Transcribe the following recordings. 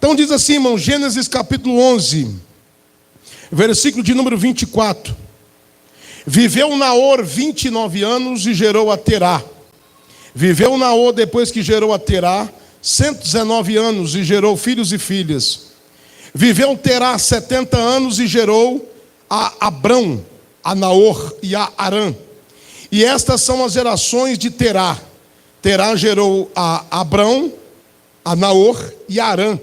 Então diz assim, irmão, Gênesis capítulo 11, versículo de número 24. Viveu Naor 29 anos e gerou a Terá. Viveu Naor, depois que gerou a Terá, 119 anos e gerou filhos e filhas. Viveu Terá 70 anos e gerou a Abrão, a Naor e a Arã. E estas são as gerações de Terá. Terá gerou a Abrão, a Naor e a Arã.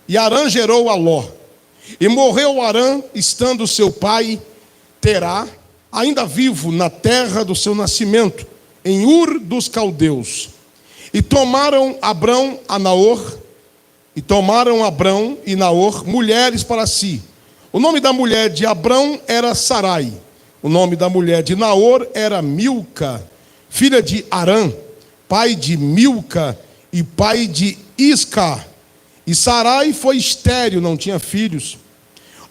E Arã gerou a Ló. E morreu Arã, estando seu pai Terá ainda vivo na terra do seu nascimento, em Ur dos Caldeus. E tomaram Abrão e Naor mulheres para si. O nome da mulher de Abrão era Sarai. O nome da mulher de Naor era Milca, filha de Arã, pai de Milca e pai de Isca. E Sarai foi estéril, não tinha filhos.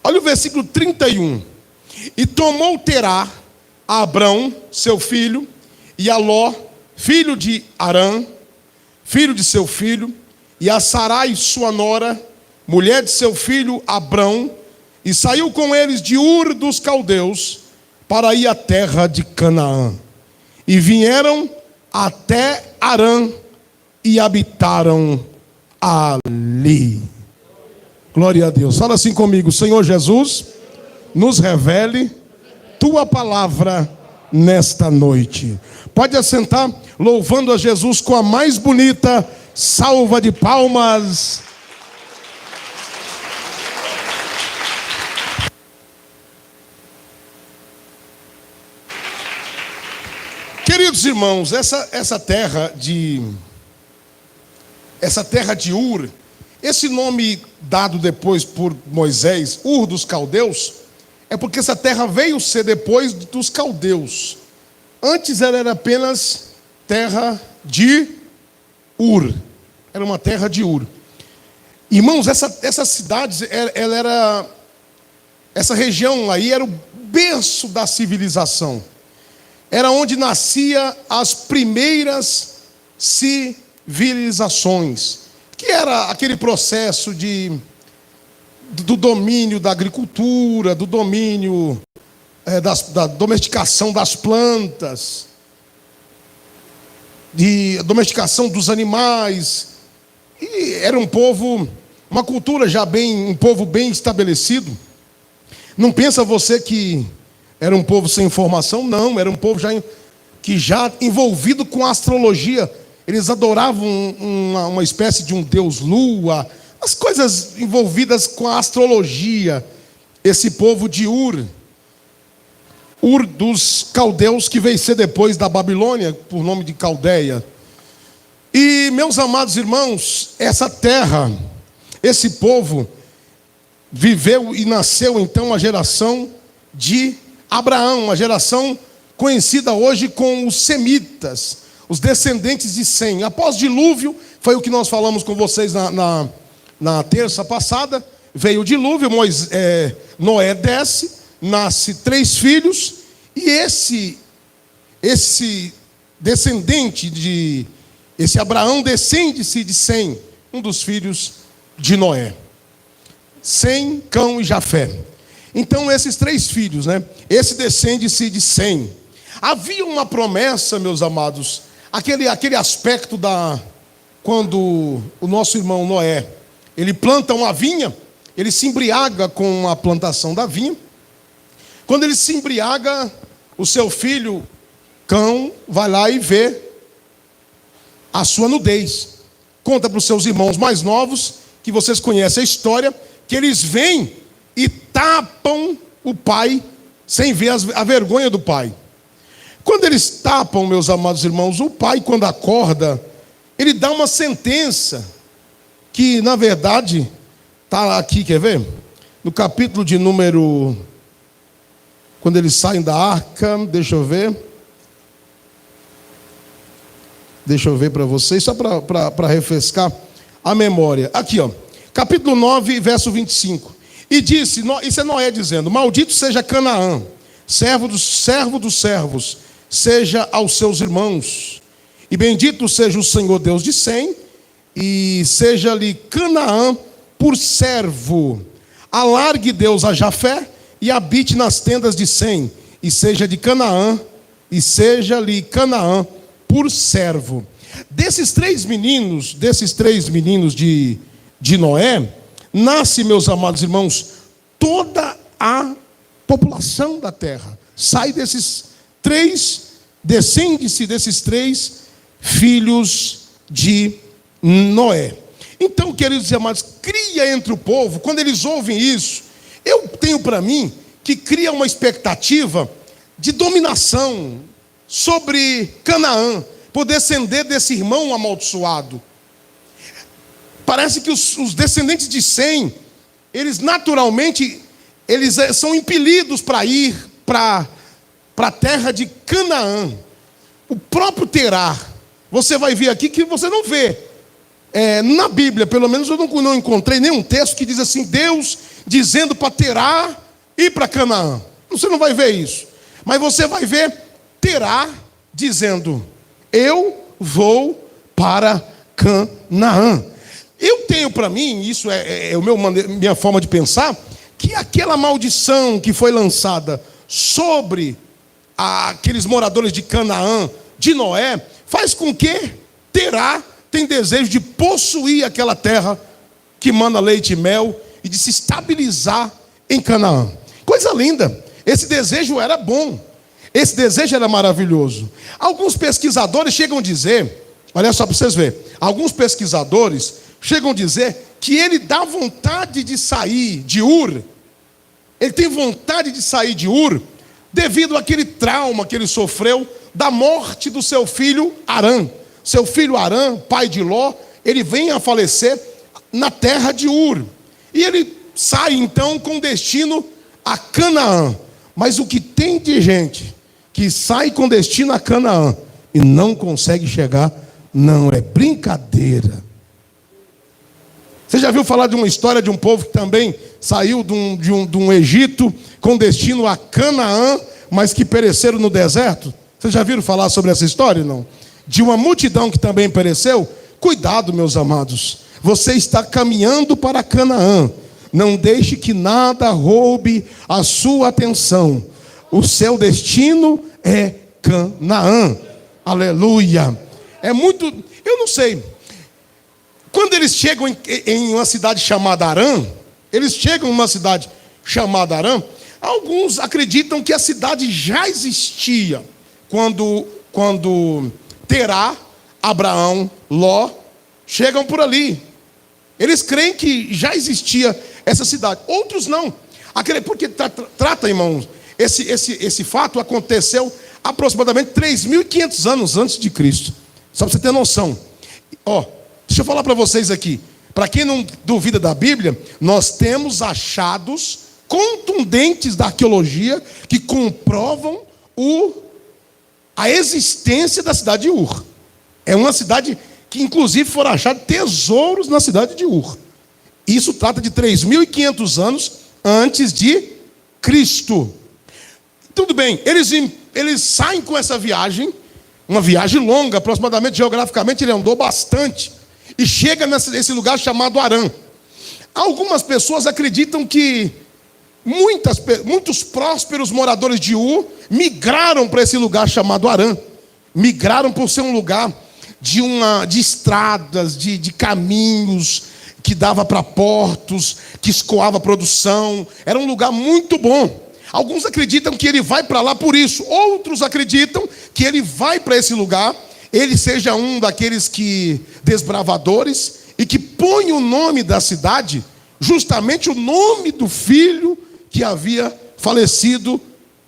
Olha o versículo 31. E tomou Terá a Abrão, seu filho, e a Ló, filho de Arã, filho de seu filho, e a Sarai, sua nora, mulher de seu filho Abrão, e saiu com eles de Ur dos Caldeus, para ir à terra de Canaã. E vieram até Arã, e habitaram ali. Glória a Deus. Fala assim comigo: Senhor Jesus, nos revele tua palavra nesta noite. Pode assentar, louvando a Jesus com a mais bonita salva de palmas. Queridos irmãos, essa terra de Ur, esse nome dado depois por Moisés, Ur dos Caldeus, é porque essa terra veio ser depois dos caldeus. Antes ela era apenas terra de Ur. Era uma terra de Ur. Irmãos, essa cidade, essa região aí era o berço da civilização. Era onde nascia as primeiras civilizações, que era aquele processo do domínio da agricultura, do domínio da domesticação das plantas, de domesticação dos animais. E era um povo, uma cultura um povo bem estabelecido. Não pensa você que era um povo sem informação? Não, era um povo já envolvido com a astrologia. Eles adoravam uma espécie de um deus lua, as coisas envolvidas com a astrologia. Esse povo de Ur dos Caldeus, que veio ser depois da Babilônia, por nome de Caldeia. E, meus amados irmãos, essa terra, esse povo, viveu e nasceu então a geração de Abraão, uma geração conhecida hoje como os semitas, os descendentes de Sem. Após o dilúvio, foi o que nós falamos com vocês na terça passada, veio o dilúvio, Noé desce, nasce 3 filhos, e esse descendente esse Abraão descende-se de Sem, um dos filhos de Noé. Sem, Cão e Jafé. Então esses 3 filhos, esse descende-se de Sem. Havia uma promessa, meus amados, aquele aspecto quando o nosso irmão Noé, ele planta uma vinha, ele se embriaga com a plantação da vinha. Quando ele se embriaga, o seu filho Cão vai lá e vê a sua nudez. Conta para os seus irmãos mais novos, que vocês conhecem a história, que eles vêm e tapam o pai, sem ver a vergonha do pai. Quando eles tapam, meus amados irmãos, o pai, quando acorda, ele dá uma sentença, que na verdade está aqui, quer ver? No capítulo de número, quando eles saem da arca, deixa eu ver para vocês, só para refrescar a memória. Aqui, capítulo 9, verso 25. E disse, isso é Noé dizendo: maldito seja Canaã, servo dos servos, seja aos seus irmãos. E bendito seja o Senhor Deus de Sem, e seja-lhe Canaã por servo. Alargue Deus a Jafé e habite nas tendas de Sem, e seja-lhe Canaã por servo. Desses três meninos de Noé, nasce, meus amados irmãos, toda a população da terra. Sai descende-se desses três filhos de Noé. Então, queridos e amados, cria entre o povo, quando eles ouvem isso, eu tenho para mim que cria uma expectativa de dominação sobre Canaã, por descender desse irmão amaldiçoado. Parece que os descendentes de Sem, eles naturalmente, são impelidos para ir para a terra de Canaã. O próprio Terá, você vai ver aqui que você não vê. Na Bíblia, pelo menos eu não encontrei nenhum texto que diz assim, Deus dizendo para Terá ir para Canaã. Você não vai ver isso. Mas você vai ver Terá dizendo, eu vou para Canaã. Eu tenho para mim, isso é minha forma de pensar, que aquela maldição que foi lançada sobre aqueles moradores de Canaã, de Noé, faz com que Terá tem desejo de possuir aquela terra que manda leite e mel e de se estabilizar em Canaã. Coisa linda. Esse desejo era bom. Esse desejo era maravilhoso. Alguns pesquisadores chegam a dizer, olha só para vocês verem, alguns pesquisadores chegam a dizer que ele dá vontade de sair de Ur, ele tem vontade de sair de Ur, devido àquele trauma que ele sofreu da morte do seu filho Arã. Seu filho Arã, pai de Ló, ele vem a falecer na terra de Ur. E ele sai então com destino a Canaã. Mas o que tem de gente que sai com destino a Canaã e não consegue chegar, não é brincadeira. Você já viu falar de uma história de um povo que também saiu de um Egito com destino a Canaã, mas que pereceram no deserto? Vocês já viram falar sobre essa história, não? De uma multidão que também pereceu? Cuidado, meus amados. Você está caminhando para Canaã. Não deixe que nada roube a sua atenção. O seu destino é Canaã. Aleluia. É muito... Eu não sei. Quando eles chegam em uma cidade chamada Arã, alguns acreditam que a cidade já existia quando Terá, Abraão, Ló chegam por ali. Eles creem que já existia essa cidade. Outros não. Porque trata, irmãos, esse fato aconteceu aproximadamente 3.500 anos antes de Cristo. Só para você ter noção. Deixa eu falar para vocês aqui. Para quem não duvida da Bíblia, nós temos achados contundentes da arqueologia que comprovam a existência da cidade de Ur. É uma cidade que inclusive foram achados tesouros na cidade de Ur. Isso trata de 3.500 anos antes de Cristo. Tudo bem, eles saem com essa viagem, uma viagem longa, aproximadamente geograficamente ele andou bastante, e chega nesse lugar chamado Arã. Algumas pessoas acreditam que muitos prósperos moradores de Ur migraram para esse lugar chamado Arã. Migraram por ser um lugar de estradas, de caminhos, que dava para portos, que escoava produção. Era um lugar muito bom. Alguns acreditam que ele vai para lá por isso. Outros acreditam que ele vai para esse lugar, ele seja um daqueles desbravadores, e que põe o nome da cidade, justamente o nome do filho que havia falecido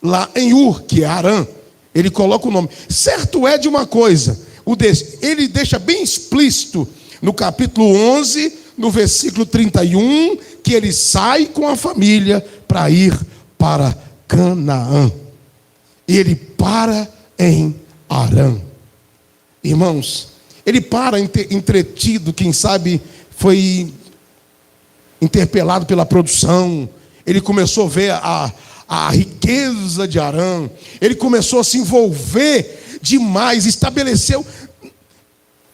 lá em Ur, que é Arã. Ele coloca o nome. Certo é de uma coisa, ele deixa bem explícito no capítulo 11, no versículo 31, que ele sai com a família para ir para Canaã. E ele para em Arã. Irmãos, ele para entretido, quem sabe foi interpelado pela produção. Ele começou a ver a riqueza de Arã. Ele começou a se envolver demais, estabeleceu.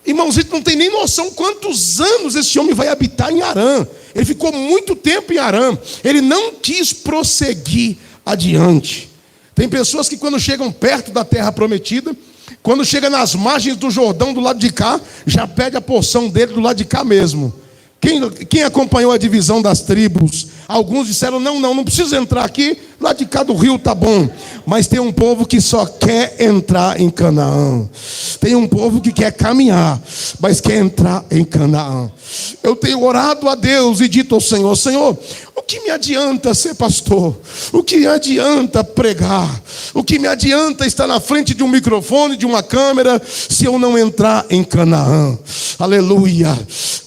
Irmãos, a gente não tem nem noção quantos anos esse homem vai habitar em Harã. Ele ficou muito tempo em Harã. Ele não quis prosseguir adiante. Tem pessoas que quando chegam perto da terra prometida, quando chega nas margens do Jordão do lado de cá, já pede a porção dele do lado de cá mesmo. Quem acompanhou a divisão das tribos? Alguns disseram, não precisa entrar aqui, lá de cá do rio tá bom. Mas tem um povo que só quer entrar em Canaã. Tem um povo que quer caminhar, mas quer entrar em Canaã. Eu tenho orado a Deus e dito ao Senhor, Senhor, o que me adianta ser pastor? O que me adianta pregar? O que me adianta estar na frente de um microfone, de uma câmera, se eu não entrar em Canaã? Aleluia,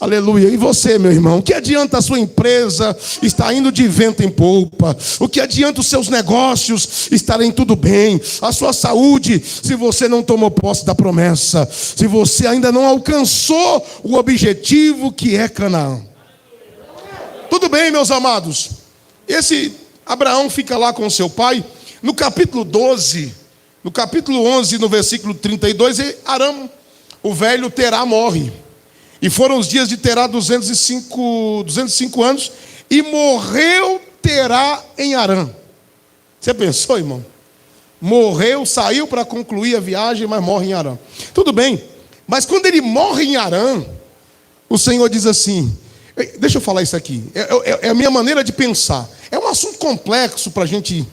aleluia. E você, meu irmão, o que adianta a sua empresa estar indo de vento em polpa? O que adianta os seus negócios estarem tudo bem? A sua saúde, se você não tomou posse da promessa, se você ainda não alcançou o objetivo que é Canaã. Tudo bem, meus amados. Esse Abraão fica lá com seu pai. No capítulo 12, no capítulo 11, no versículo 32, Arão, o velho Terá, morre. E foram os dias de Terá 205 anos. E morreu Terá em Harã. Você pensou, irmão? Morreu, saiu para concluir a viagem, mas morre em Harã. Tudo bem. Mas quando ele morre em Harã, o Senhor diz assim... Deixa eu falar isso aqui. É a minha maneira de pensar. É um assunto complexo para a gente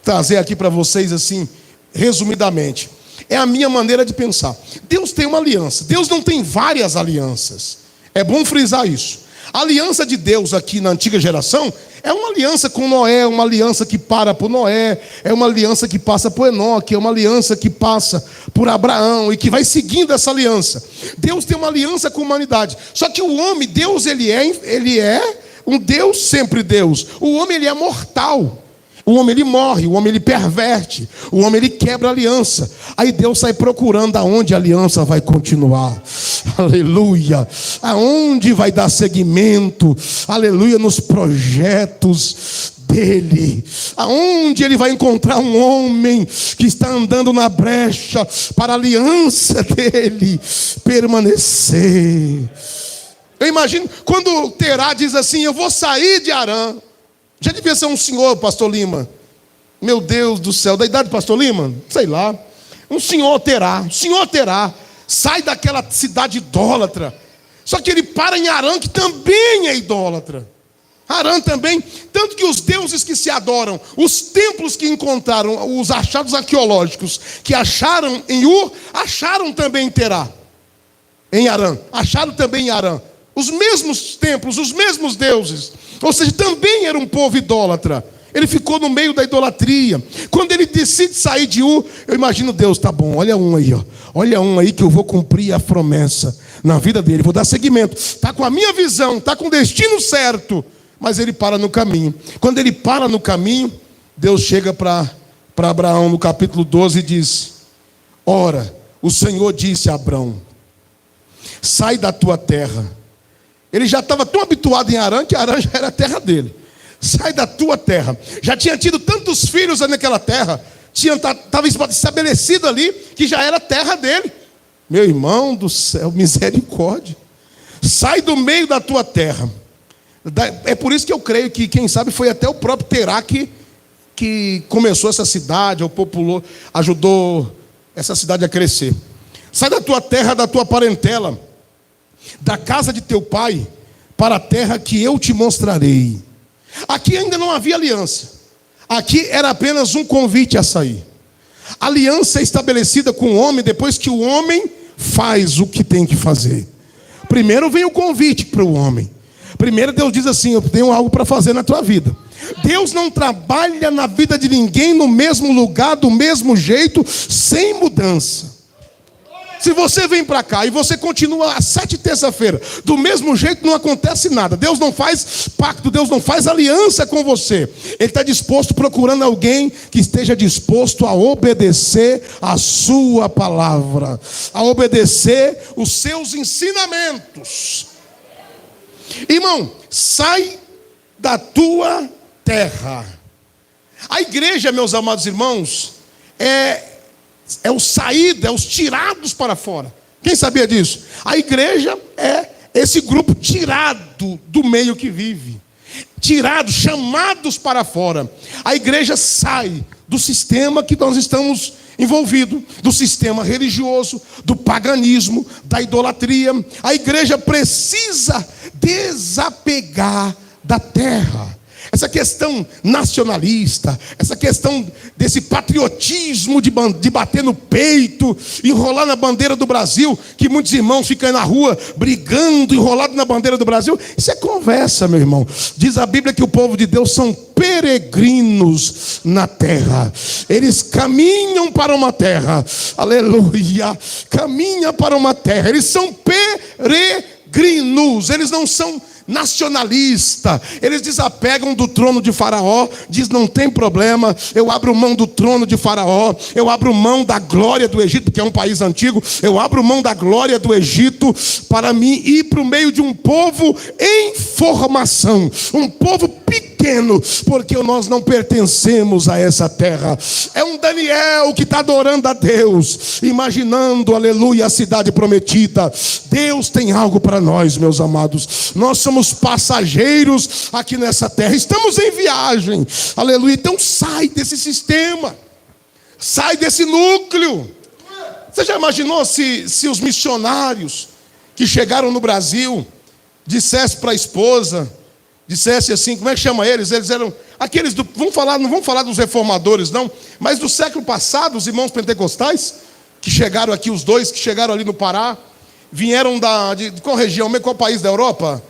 trazer aqui para vocês assim, resumidamente. É a minha maneira de pensar. Deus tem uma aliança. Deus não tem várias alianças. É bom frisar isso. A aliança de Deus aqui na antiga geração é uma aliança com Noé, uma aliança que para por Noé, é uma aliança que passa por Enoque, é uma aliança que passa por Abraão e que vai seguindo essa aliança. Deus tem uma aliança com a humanidade. Só que o homem, Deus, ele é um Deus sempre Deus. O homem, ele é mortal. O homem, ele morre, o homem, ele perverte, o homem, ele quebra a aliança. Aí Deus sai procurando aonde a aliança vai continuar. Aleluia. Aonde vai dar seguimento, aleluia, nos projetos dele. Aonde ele vai encontrar um homem que está andando na brecha para a aliança dele permanecer. Eu imagino, quando Terá diz assim, eu vou sair de Harã. Já devia ser um senhor, pastor Lima. Meu Deus do céu, da idade do pastor Lima? Sei lá. Um senhor Terá, sai daquela cidade idólatra. Só que ele para em Harã, que também é idólatra. Harã também, tanto que os deuses que se adoram, os templos que encontraram, os achados arqueológicos que acharam em Ur, acharam também em Terá, em Harã, acharam também em Harã. Os mesmos templos, os mesmos deuses. Ou seja, também era um povo idólatra. Ele ficou no meio da idolatria. Quando ele decide sair de Ur, eu imagino Deus, tá bom, olha um aí, ó. Olha um aí que eu vou cumprir a promessa na vida dele, vou dar seguimento. Está com a minha visão, está com o destino certo. Mas ele para no caminho. Quando ele para no caminho, Deus chega para Abraão no capítulo 12 e diz: ora, o Senhor disse a Abraão, sai da tua terra. Ele já estava tão habituado em Harã, que Harã já era a terra dele. Sai da tua terra. Já tinha tido tantos filhos naquela terra. Estava estabelecido ali, que já era a terra dele. Meu irmão do céu, misericórdia. Sai do meio da tua terra. É por isso que eu creio que, quem sabe, foi até o próprio Terá que começou essa cidade, ou populou, ajudou essa cidade a crescer. Sai da tua terra, da tua parentela, da casa de teu pai, para a terra que eu te mostrarei. Aqui ainda não havia aliança. Aqui era apenas um convite a sair. A aliança é estabelecida com o homem depois que o homem faz o que tem que fazer. Primeiro vem o convite para o homem. Primeiro Deus diz assim, eu tenho algo para fazer na tua vida. Deus não trabalha na vida de ninguém no mesmo lugar, do mesmo jeito, sem mudança. Se você vem para cá e você continua às 7 terça-feira, do mesmo jeito não acontece nada. Deus não faz pacto, Deus não faz aliança com você. Ele está disposto, procurando alguém que esteja disposto a obedecer a sua palavra, a obedecer os seus ensinamentos. Irmão, sai da tua terra. A igreja, meus amados irmãos, é o saído, é os tirados para fora. Quem sabia disso? A igreja é esse grupo tirado do meio que vive. Tirados, chamados para fora. A igreja sai do sistema que nós estamos envolvidos, do sistema religioso, do paganismo, da idolatria. A igreja precisa desapegar da terra. Essa questão nacionalista, essa questão desse patriotismo de bater no peito, enrolar na bandeira do Brasil, que muitos irmãos ficam aí na rua brigando, enrolado na bandeira do Brasil, isso é conversa, meu irmão. Diz a Bíblia que o povo de Deus são peregrinos na terra. Eles caminham para uma terra, aleluia, caminham para uma terra. Eles são peregrinos, eles não são nacionalista. Eles desapegam do trono de Faraó, diz: não tem problema, eu abro mão do trono de Faraó, eu abro mão da glória do Egito, que é um país antigo, eu abro mão da glória do Egito para mim ir para o meio de um povo em formação, um povo pequeno, porque nós não pertencemos a essa terra. É um Daniel que está adorando a Deus, imaginando, aleluia, a cidade prometida. Deus tem algo para nós, meus amados. Nós somos passageiros aqui nessa terra, estamos em viagem, aleluia. Então sai desse sistema, sai desse núcleo. Você já imaginou se os missionários que chegaram no Brasil dissessem para a esposa, dissesse assim, como é que chama eles? Eles eram aqueles não vamos falar dos reformadores não, mas do século passado, os irmãos pentecostais que chegaram aqui, os dois que chegaram ali no Pará, vieram de qual região, qual país da Europa?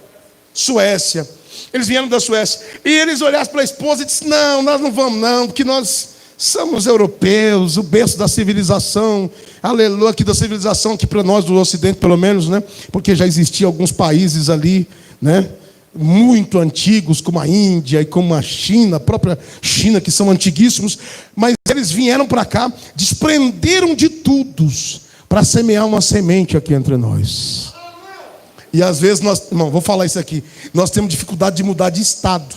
Suécia. Eles vieram da Suécia. E eles olharam para a esposa e disseram: não, nós não vamos não, porque nós somos europeus, o berço da civilização, aleluia, aqui da civilização, aqui para nós do Ocidente pelo menos, né? Porque já existiam alguns países ali, né? Muito antigos, como a Índia e como a China, a própria China, que são antiguíssimos. Mas eles vieram para cá, desprenderam de tudo para semear uma semente aqui entre nós. E às vezes vou falar isso aqui, nós temos dificuldade de mudar de estado.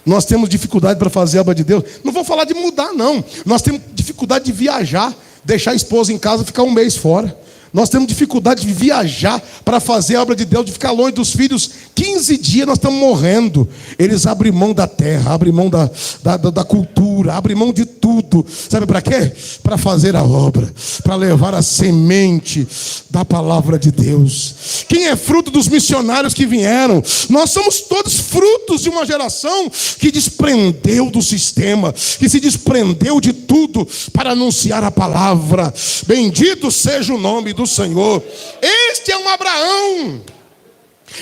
Nós temos dificuldade para fazer a obra de Deus. Não vou falar de mudar, não. Nós temos dificuldade de viajar, deixar a esposa em casa e ficar um mês fora. Nós temos dificuldade de viajar para fazer a obra de Deus, de ficar longe dos filhos. 15 dias nós estamos morrendo. Eles abrem mão da terra, abrem mão da cultura, abrem mão de tudo. Sabe para quê? Para fazer a obra, para levar a semente da palavra de Deus. Quem é fruto dos missionários que vieram? Nós somos todos frutos de uma geração que desprendeu do sistema, que se desprendeu de tudo para anunciar a palavra. Bendito seja o nome do Senhor. Este é um Abraão.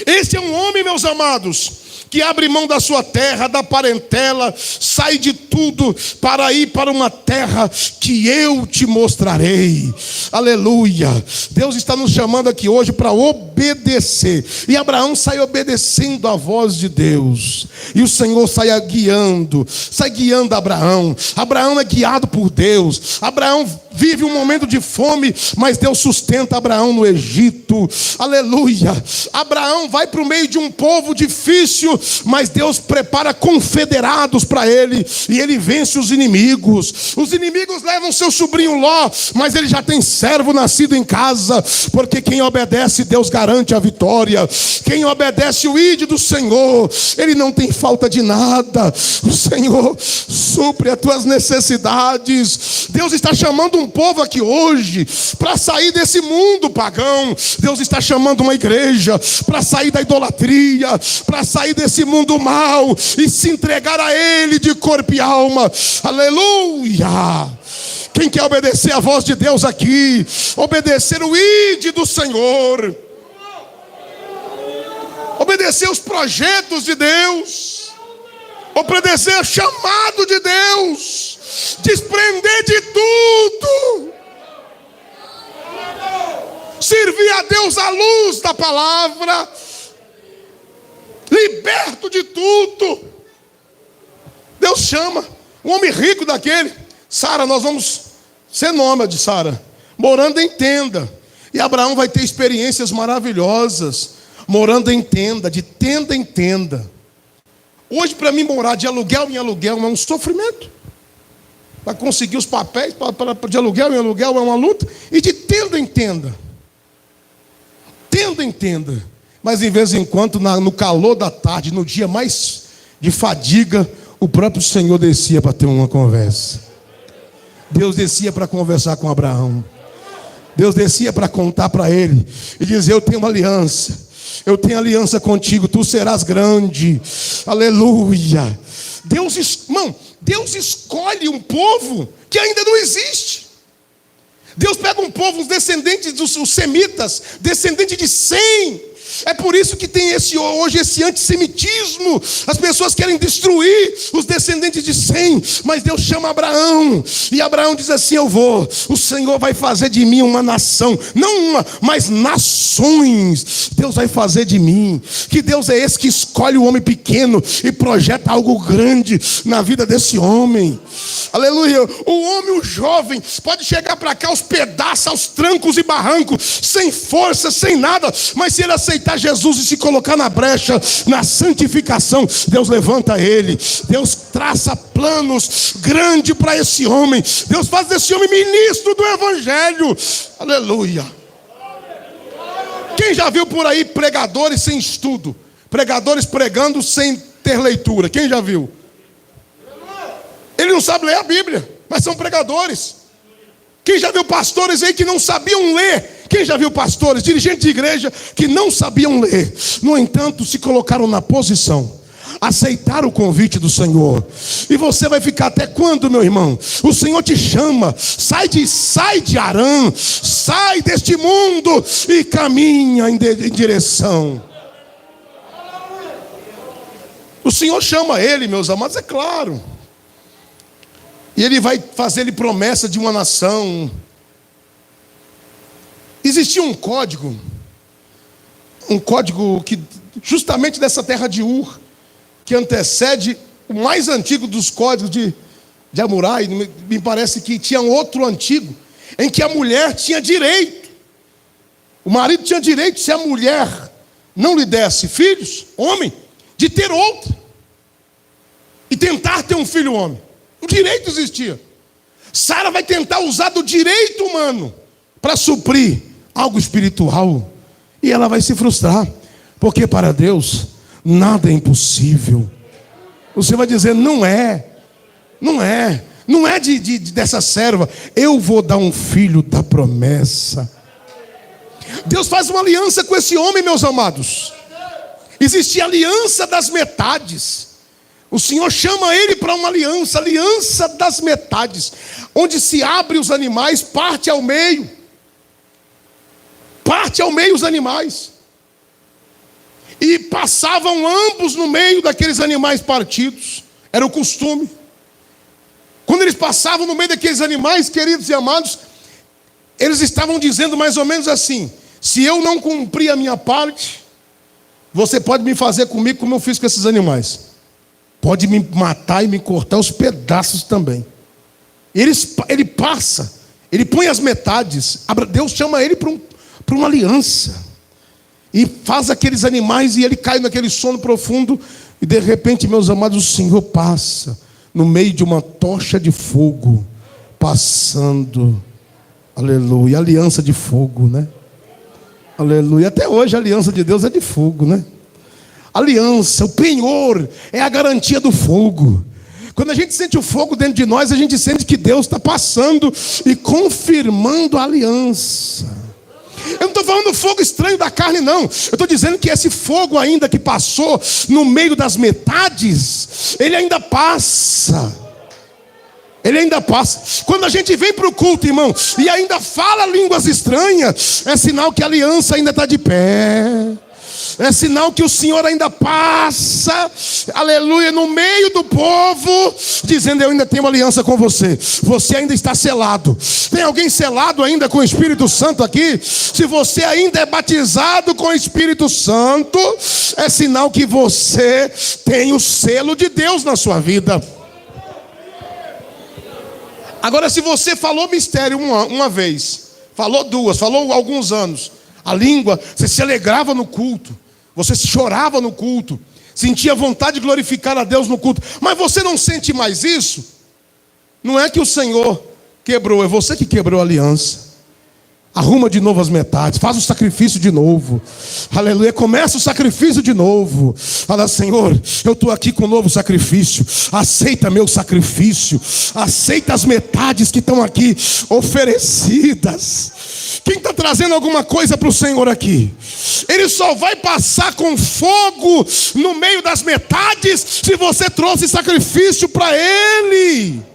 Este é um homem, meus amados, que abre mão da sua terra, da parentela, sai de tudo para ir para uma terra que eu te mostrarei. Aleluia. Deus está nos chamando aqui hoje para obedecer. E Abraão sai obedecendo a voz de Deus. E o Senhor sai guiando Abraão. Abraão é guiado por Deus. Abraão vive um momento de fome, mas Deus sustenta Abraão no Egito. Aleluia. Abraão vai para o meio de um povo difícil, mas Deus prepara confederados para ele, e ele vence os inimigos. Os inimigos levam seu sobrinho Ló, mas ele já tem servo nascido em casa, porque quem obedece, Deus garante a vitória. Quem obedece o ídolo do Senhor, ele não tem falta de nada. O Senhor supre as tuas necessidades. Deus está chamando um povo aqui hoje para sair desse mundo pagão. Deus está chamando uma igreja para sair da idolatria, para sair desse mundo mal e se entregar a Ele de corpo e alma. Aleluia. Quem quer obedecer a voz de Deus aqui, obedecer o ID do Senhor, obedecer os projetos de Deus, obedecer o chamado de Deus, desprender de tudo, servir a Deus à luz da palavra, liberto de tudo. Deus chama um homem rico daquele: Sara, nós vamos ser nômade, Sara, morando em tenda. E Abraão vai ter experiências maravilhosas, morando em tenda, de tenda em tenda. Hoje, para mim, morar de aluguel em aluguel é um sofrimento. para conseguir os papéis, de aluguel em aluguel é uma luta, e de tenda em tenda. Tenda em tenda. Mas em vez em quando, no calor da tarde, no dia mais de fadiga, o próprio Senhor descia para ter uma conversa. Deus descia para conversar com Abraão. Deus descia para contar para ele e dizer: eu tenho uma aliança. Eu tenho aliança contigo, tu serás grande. Aleluia. Deus escolhe um povo que ainda não existe. Deus pega um povo, os descendentes dos semitas, descendentes de Sem. É por isso que tem hoje esse antissemitismo. As pessoas querem destruir os descendentes de Sem. Mas Deus chama Abraão. E Abraão diz assim: eu vou. O Senhor vai fazer de mim uma nação. Não uma, mas nações. Deus vai fazer de mim. Que Deus é esse que escolhe o homem pequeno e projeta algo grande na vida desse homem. Aleluia. O homem, o jovem, pode chegar para cá aos pedaços, aos trancos e barrancos, sem força, sem nada. Mas se ele aceitar Jesus e se colocar na brecha, na santificação, Deus levanta ele. Deus traça planos grandes para esse homem. Deus faz desse homem ministro do Evangelho. Aleluia. Quem já viu por aí pregadores sem estudo? Pregadores pregando sem ter leitura. Quem já viu? Ele não sabe ler a Bíblia, mas são pregadores. Quem já viu pastores aí que não sabiam ler? Quem já viu pastores, dirigentes de igreja que não sabiam ler? No entanto, se colocaram na posição, aceitaram o convite do Senhor. E você vai ficar até quando, meu irmão? O Senhor te chama. Sai de Harã, sai deste mundo e caminha em direção. O Senhor chama ele, meus amados, é claro. E ele vai fazer-lhe promessa de uma nação. Existia um código que justamente dessa terra de Ur, que antecede o mais antigo dos códigos de Hamurai. Me parece que tinha um outro antigo, em que a mulher tinha direito. O marido tinha direito, se a mulher não lhe desse filhos, homem, de ter outro. E tentar ter um filho homem. O direito existia. Sara vai tentar usar do direito humano para suprir algo espiritual. E ela vai se frustrar. Porque para Deus nada é impossível. Você vai dizer: não é dessa serva. Eu vou dar um filho da promessa. Deus faz uma aliança com esse homem, meus amados. Existia a aliança das metades. O Senhor chama ele para uma aliança das metades, onde se abre os animais, parte ao meio os animais, e passavam ambos no meio daqueles animais partidos. Era o costume. Quando eles passavam no meio daqueles animais, queridos e amados, eles estavam dizendo mais ou menos assim: se eu não cumprir a minha parte, você pode me fazer comigo como eu fiz com esses animais. Pode me matar e me cortar os pedaços também. Ele passa, ele põe as metades. Deus chama ele para uma aliança. E faz aqueles animais e ele cai naquele sono profundo. E de repente, meus amados, o Senhor passa no meio de uma tocha de fogo, passando. Aleluia, aliança de fogo, né? Aleluia, até hoje a aliança de Deus é de fogo, né? Aliança, o penhor é a garantia do fogo. Quando a gente sente o fogo dentro de nós, a gente sente que Deus está passando e confirmando a aliança. Eu não estou falando do fogo estranho da carne, não. Eu estou dizendo que esse fogo ainda que passou no meio das metades, ele ainda passa. Ele ainda passa. Quando a gente vem para o culto, irmão, e ainda fala línguas estranhas, é sinal que a aliança ainda está de pé. É sinal que o Senhor ainda passa, aleluia, no meio do povo, dizendo: eu ainda tenho uma aliança com você. Você ainda está selado. Tem alguém selado ainda com o Espírito Santo aqui? Se você ainda é batizado com o Espírito Santo, é sinal que você tem o selo de Deus na sua vida. Agora, se você falou mistério uma vez, falou duas, falou alguns anos, a língua, você se alegrava no culto, você chorava no culto, sentia vontade de glorificar a Deus no culto, mas você não sente mais isso, Não é que o Senhor quebrou, é você que quebrou a aliança. Arruma de novo as metades, faz o sacrifício de novo. Aleluia, começa o sacrifício de novo. Fala: Senhor, eu estou aqui com um novo sacrifício. Aceita meu sacrifício. Aceita as metades que estão aqui oferecidas. Quem está trazendo alguma coisa para o Senhor aqui? Ele só vai passar com fogo no meio das metades se você trouxe sacrifício para Ele.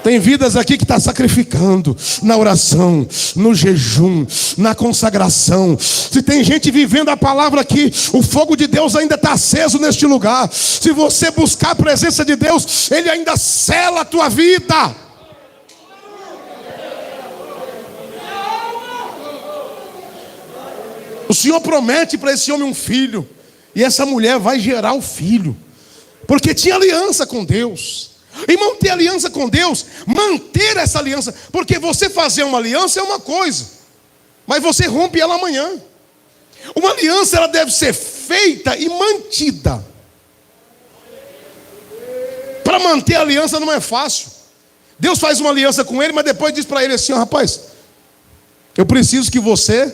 Tem vidas aqui que está sacrificando na oração, no jejum, na consagração. Se tem gente vivendo a palavra aqui, o fogo de Deus ainda está aceso neste lugar. Se você buscar a presença de Deus, Ele ainda sela a tua vida. O Senhor promete para esse homem um filho, e essa mulher vai gerar o filho, porque tinha aliança com Deus. E manter aliança com Deus, manter essa aliança, porque você fazer uma aliança é uma coisa, mas você rompe ela amanhã. Uma aliança, ela deve ser feita e mantida. Para manter a aliança não é fácil. Deus faz uma aliança com ele, mas depois diz para ele assim: rapaz, eu preciso que você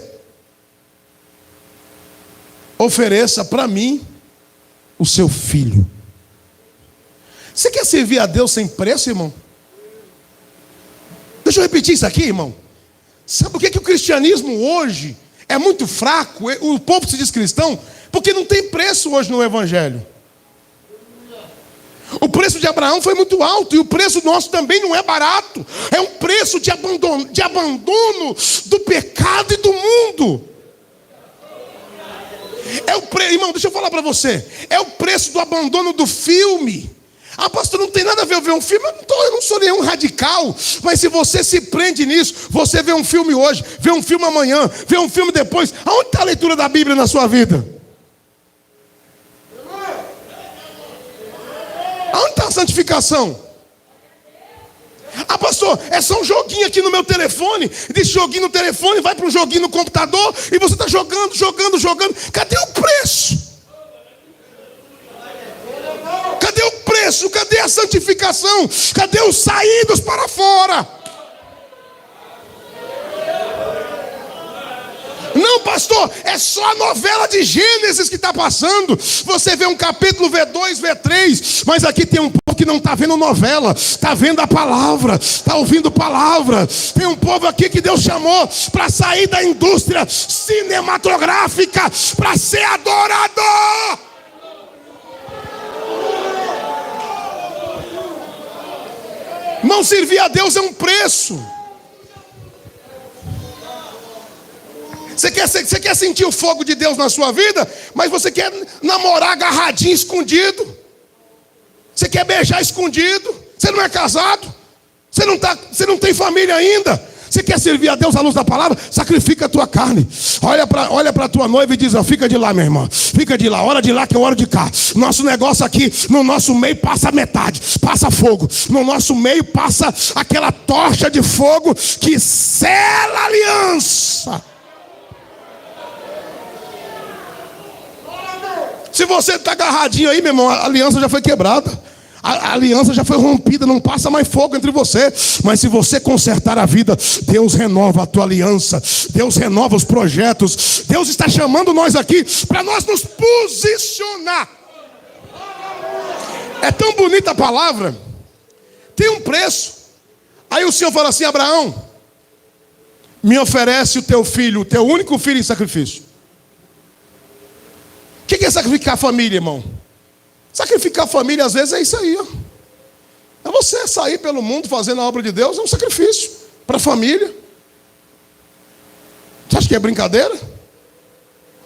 ofereça para mim o seu filho. Você quer servir a Deus sem preço, irmão? Deixa eu repetir isso aqui, irmão. Sabe por que o cristianismo hoje é muito fraco? O povo se diz cristão porque não tem preço hoje no evangelho. O preço de Abraão foi muito alto, e o preço nosso também não é barato. É um preço de abandono do pecado e do mundo. Irmão, deixa eu falar para você. É o preço do abandono do filme. Ah, pastor, não tem nada a ver um filme. Eu não sou nenhum radical. Mas se você se prende nisso, você vê um filme hoje, vê um filme amanhã, vê um filme depois. Aonde está a leitura da Bíblia na sua vida? Aonde está a santificação? Ah, pastor, é só um joguinho aqui no meu telefone. Desse joguinho no telefone, vai para um joguinho no computador, e você está jogando. Cadê o preço? Cadê o preço? Cadê a santificação? Cadê os saídos para fora? Não, pastor, é só a novela de Gênesis que está passando. Você vê um capítulo, vê 2, vê 3. Mas aqui tem um povo que não está vendo novela, está vendo a palavra, está ouvindo palavra. Tem um povo aqui que Deus chamou para sair da indústria cinematográfica, para ser adorador. Não servir a Deus é um preço. Você quer sentir o fogo de Deus na sua vida, mas você quer namorar agarradinho, escondido. Você quer beijar escondido. Você não é casado. Você não tem família ainda. Você quer servir a Deus à luz da palavra? Sacrifica a tua carne. Olha para a tua noiva e diz: fica de lá, minha irmã. Fica de lá, hora de lá que eu hora de cá. Nosso negócio aqui, no nosso meio passa metade, passa fogo. No nosso meio passa aquela tocha de fogo que sela a aliança. Se você está agarradinho aí, meu irmão, a aliança já foi quebrada. A aliança já foi rompida, não passa mais fogo entre você. Mas se você consertar a vida, Deus renova a tua aliança. Deus renova os projetos. Deus está chamando nós aqui para nós nos posicionar. É tão bonita a palavra. Tem um preço. Aí o Senhor fala assim: Abraão, me oferece o teu filho, o teu único filho em sacrifício. O que é sacrificar a família, irmão? Sacrificar a família às vezes é isso aí, ó. É você sair pelo mundo fazendo a obra de Deus, é um sacrifício para a família. Você acha que é brincadeira?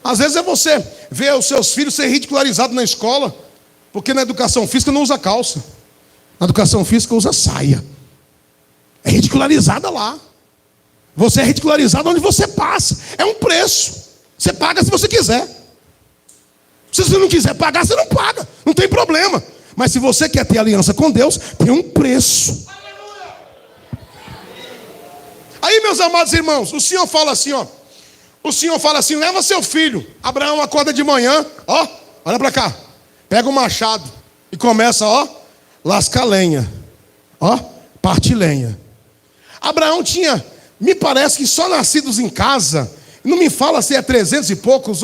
Às vezes é você ver os seus filhos ser ridicularizados na escola, porque na educação física não usa calça, na educação física usa saia. É ridicularizada lá. Você é ridicularizado onde você passa. É um preço. Você paga se você quiser. Se você não quiser pagar, você não paga. Não tem problema. Mas se você quer ter aliança com Deus, tem um preço. Aí, meus amados irmãos, o Senhor fala assim, ó. O Senhor fala assim: leva seu filho. Abraão acorda de manhã, ó, olha para cá. Pega o machado e começa, ó, lascar lenha. Ó, parte lenha. Abraão tinha, me parece que só nascidos em casa. Não me fala se é 300 e poucos,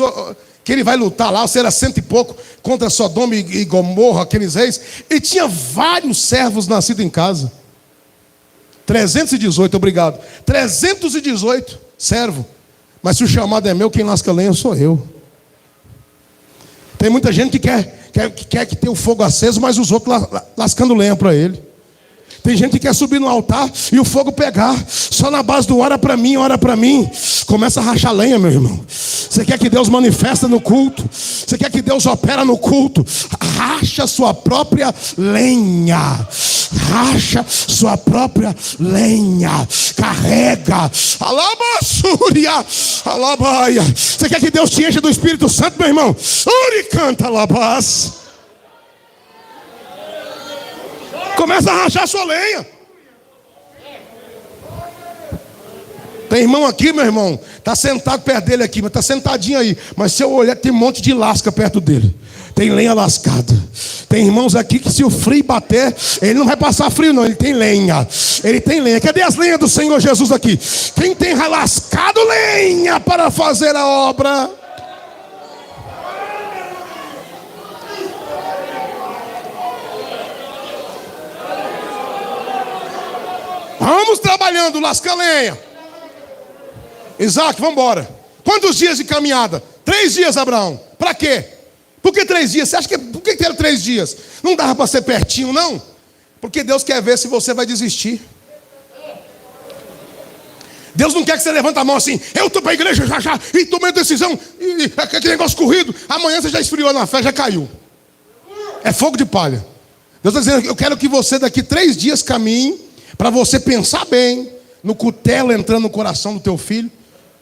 que ele vai lutar lá, ou se era 100 e pouco, contra Sodoma e Gomorra, aqueles reis. Ele tinha vários servos nascidos em casa. 318, obrigado. 318 servo. Mas se o chamado é meu, quem lasca lenha sou eu. Tem muita gente que quer que tenha o fogo aceso, mas os outros lascando lenha para ele. Tem gente que quer subir no altar e o fogo pegar. Só na base do ora para mim, ora para mim. Começa a rachar lenha, meu irmão. Você quer que Deus manifesta no culto? Você quer que Deus opera no culto? Racha sua própria lenha. Racha sua própria lenha. Carrega. Alabassúria. Alabaia. Você quer que Deus te encha do Espírito Santo, meu irmão? Uri canta alabás. Começa a rachar sua lenha. Tem irmão aqui, meu irmão, está sentado perto dele aqui, mas está sentadinho aí. Mas se eu olhar, tem um monte de lasca perto dele. Tem lenha lascada. Tem irmãos aqui que se o frio bater, ele não vai passar frio não, ele tem lenha. Ele tem lenha. Cadê as lenhas do Senhor Jesus aqui? Quem tem lascado lenha para fazer a obra? Vamos trabalhando, lasca lenha. Isaac, vamos embora. Quantos dias de caminhada? 3 dias, Abraão. Para quê? Por que 3 dias? Você acha que por que era 3 dias? Não dava para ser pertinho, não? Porque Deus quer ver se você vai desistir. Deus não quer que você levante a mão assim, eu estou para a igreja já, e tomei decisão, e aquele negócio corrido, amanhã você já esfriou na fé, já caiu. É fogo de palha. Deus está dizendo, eu quero que você daqui 3 dias caminhe, para você pensar bem, no cutelo entrando no coração do teu filho,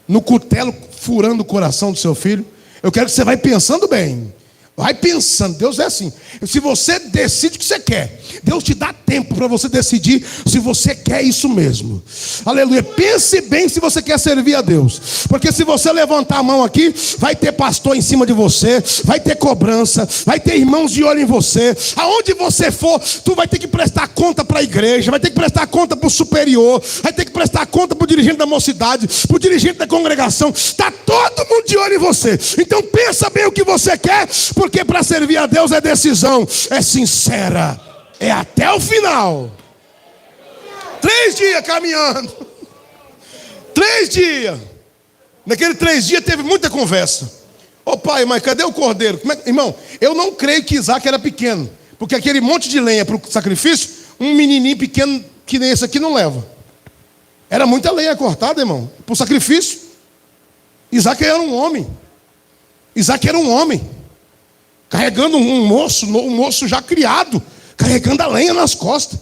no cutelo furando o coração do seu filho. Eu quero que você vai pensando bem. Vai pensando, Deus é assim. Se você decide o que você quer, Deus te dá tempo para você decidir se você quer isso mesmo. Aleluia. Pense bem se você quer servir a Deus. Porque se você levantar a mão aqui, vai ter pastor em cima de você, vai ter cobrança, vai ter irmãos de olho em você. Aonde você for, tu vai ter que prestar conta para a igreja, vai ter que prestar conta para o superior, vai ter que prestar conta para o dirigente da mocidade, para o dirigente da congregação. Está todo mundo de olho em você. Então pensa bem o que você quer, porque para servir a Deus é decisão, é sincera, é até o final. 3 dias caminhando. 3 dias. Naqueles 3 dias teve muita conversa. Ô pai, mas cadê o cordeiro? Irmão, eu não creio que Isaac era pequeno, porque aquele monte de lenha para o sacrifício, um menininho pequeno que nem esse aqui não leva. Era muita lenha cortada, irmão, para o sacrifício. Isaac era um homem. Isaac era um homem, carregando um moço já criado, carregando a lenha nas costas.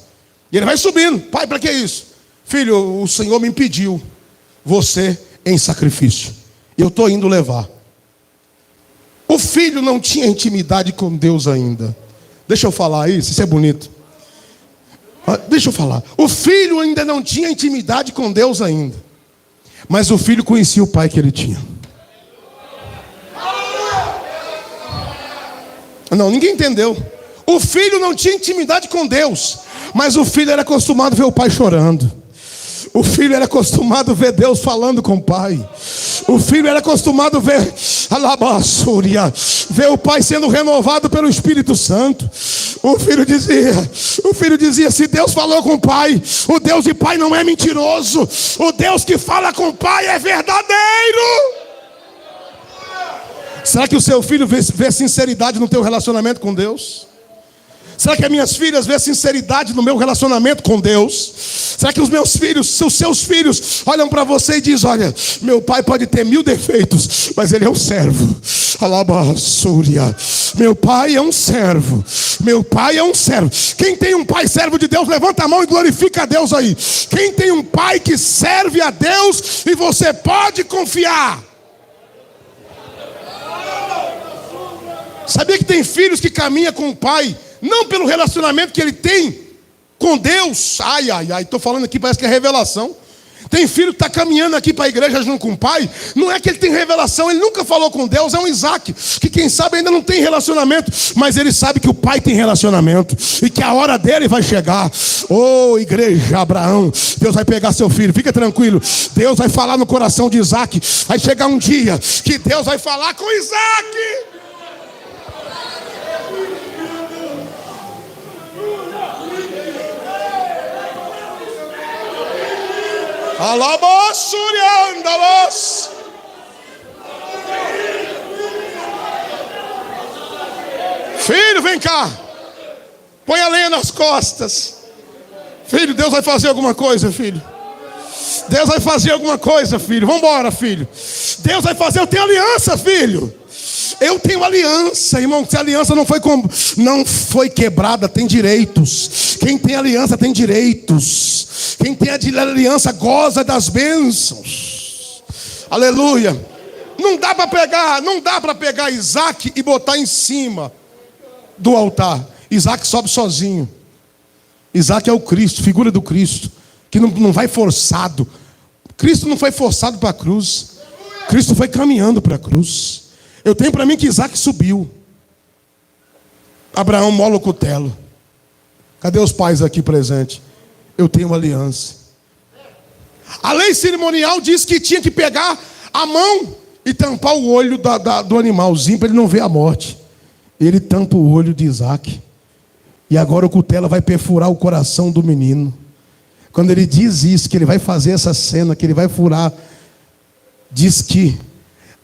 E ele vai subindo. Pai, para que isso? Filho, o Senhor me impediu você em sacrifício. Eu estou indo levar. O filho não tinha intimidade com Deus ainda. Deixa eu falar isso é bonito. Deixa eu falar. O filho ainda não tinha intimidade com Deus ainda. Mas o filho conhecia o pai que ele tinha. Não, ninguém entendeu. O filho não tinha intimidade com Deus, mas o filho era acostumado a ver o pai chorando. O filho era acostumado a ver Deus falando com o pai. O filho era acostumado a ver ver o pai sendo renovado pelo Espírito Santo. O filho dizia, se Deus falou com o pai, o Deus de pai não é mentiroso. O Deus que fala com o pai é verdadeiro. Será que o seu filho vê sinceridade no teu relacionamento com Deus? Será que as minhas filhas vê sinceridade no meu relacionamento com Deus? Será que os meus filhos, os seus filhos, olham para você e dizem, olha, meu pai pode ter 1000 defeitos, mas ele é um servo. Alabassúria. Meu pai é um servo. Meu pai é um servo. Quem tem um pai servo de Deus, levanta a mão e glorifica a Deus aí. Quem tem um pai que serve a Deus e você pode confiar. Sabia que tem filhos que caminham com o pai, não pelo relacionamento que ele tem com Deus. Estou falando aqui, parece que é revelação. Tem filho que está caminhando aqui para a igreja junto com o pai. Não é que ele tem revelação, ele nunca falou com Deus. É um Isaac, que quem sabe ainda não tem relacionamento, mas ele sabe que o pai tem relacionamento e que a hora dele vai chegar. Oh, igreja, Abraão, Deus vai pegar seu filho, fica tranquilo. Deus vai falar no coração de Isaac. Vai chegar um dia que Deus vai falar com Isaac. Alabosuriandalos. Filho, vem cá. Põe a lenha nas costas. Filho, Deus vai fazer alguma coisa, filho. Deus vai fazer alguma coisa, filho. Vamos embora, filho. Deus vai fazer, eu tenho aliança, filho. Eu tenho aliança, irmão. Se a aliança não foi quebrada, tem direitos. Quem tem aliança tem direitos. Quem tem aliança goza das bênçãos. Aleluia. Não dá para pegar Isaac e botar em cima do altar. Isaac sobe sozinho. Isaac é o Cristo, figura do Cristo, que não vai forçado. Cristo não foi forçado para a cruz. Cristo foi caminhando para a cruz. Eu tenho para mim que Isaac subiu. Abraão mola o cutelo. Cadê os pais aqui presentes? Eu tenho uma aliança. A lei cerimonial diz que tinha que pegar a mão e tampar o olho do animalzinho para ele não ver a morte. Ele tampa o olho de Isaac. E agora o cutelo vai perfurar o coração do menino. Quando ele diz isso, que ele vai fazer essa cena, que ele vai furar, diz que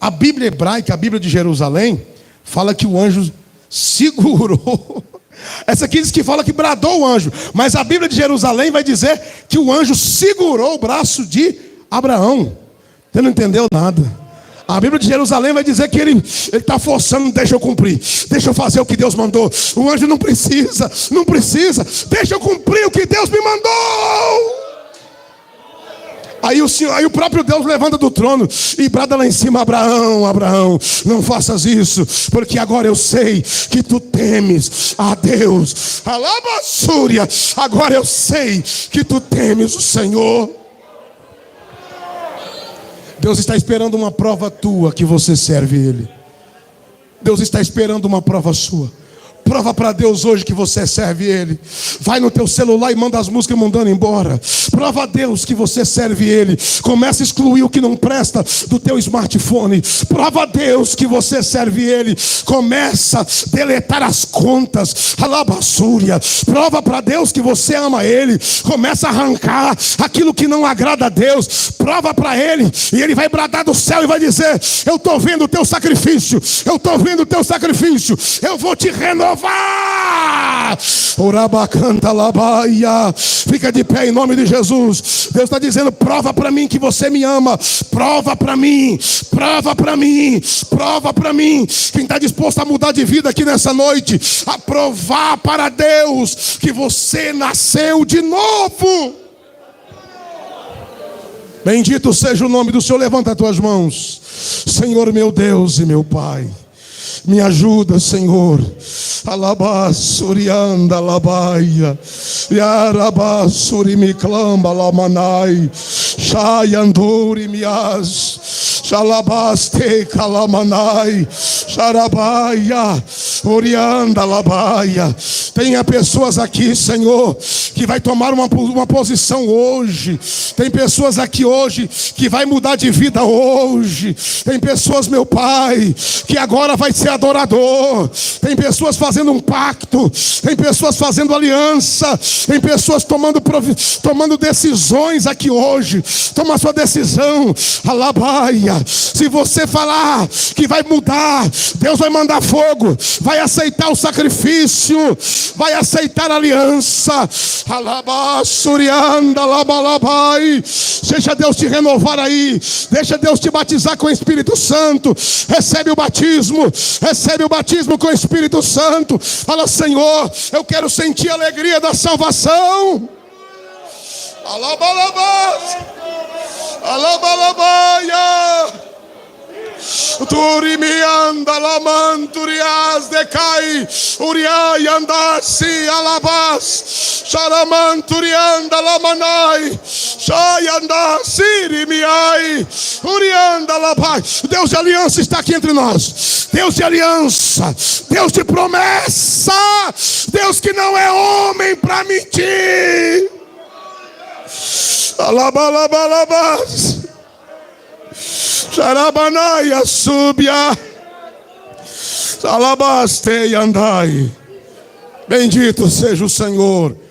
a Bíblia hebraica, a Bíblia de Jerusalém, fala que o anjo segurou. Essa aqui diz que fala que bradou o anjo. Mas a Bíblia de Jerusalém vai dizer que o anjo segurou o braço de Abraão. Você não entendeu nada. A Bíblia de Jerusalém vai dizer que ele está forçando, deixa eu cumprir, deixa eu fazer o que Deus mandou. O anjo não precisa, deixa eu cumprir o que Deus me mandou. Aí o próprio Deus levanta do trono e brada lá em cima: Abraão, não faças isso, porque agora eu sei que tu temes a Deus. Alabassúria, agora eu sei que tu temes o Senhor. Deus está esperando uma prova tua que você serve Ele. Deus está esperando uma prova sua. Prova para Deus hoje que você serve Ele. Vai no teu celular e manda as músicas mandando embora. Prova a Deus que você serve Ele. Começa a excluir o que não presta do teu smartphone. Prova a Deus que você serve Ele. Começa a deletar as contas. Alabassúria. Prova para Deus que você ama Ele. Começa a arrancar aquilo que não agrada a Deus. Prova para Ele. E Ele vai bradar do céu e vai dizer: eu estou vendo o teu sacrifício. Eu estou vendo o teu sacrifício. Eu vou te renovar. Orabacanta labaia. Fica de pé em nome de Jesus. Deus está dizendo: prova para mim que você me ama. Prova para mim. Prova para mim. Prova para mim. Quem está disposto a mudar de vida aqui nessa noite, a provar para Deus que você nasceu de novo. Bendito seja o nome do Senhor. Levanta as tuas mãos. Senhor meu Deus e meu Pai, me ajuda, Senhor. Alabassurianda labaia. Yarabassuri miklamba lamanai. Shayanduri mias. Shalabaste kalamanai. Sharabaia. Orianda labaia. Tenha pessoas aqui, Senhor, que vai tomar uma posição hoje. Tem pessoas aqui hoje que vai mudar de vida hoje. Tem pessoas, meu Pai, que agora vai ser adorador. Tem pessoas fazendo um pacto. Tem pessoas fazendo aliança. Tem pessoas tomando decisões aqui hoje. Toma a sua decisão. Alabaia. Se você falar que vai mudar, Deus vai mandar fogo. Vai aceitar o sacrifício. Vai aceitar a aliança. Alabassurianda labalabai. Deixa Deus te renovar aí. Deixa Deus te batizar com o Espírito Santo. Recebe o batismo. Recebe o batismo com o Espírito Santo. Fala: Senhor, eu quero sentir a alegria da salvação. Alabalabas. Alabalabaia. Turimianda lamanturias decai. Uriai andasi alabas. Xaramanturianda lamanai. Xaianda sirimiai. Urianda labai. Deus de aliança está aqui entre nós. Deus de aliança. Deus de promessa. Deus que não é homem para mentir. Alabalabalabas. Xarabanaia subia. Alabaste e andai. Bendito seja o Senhor.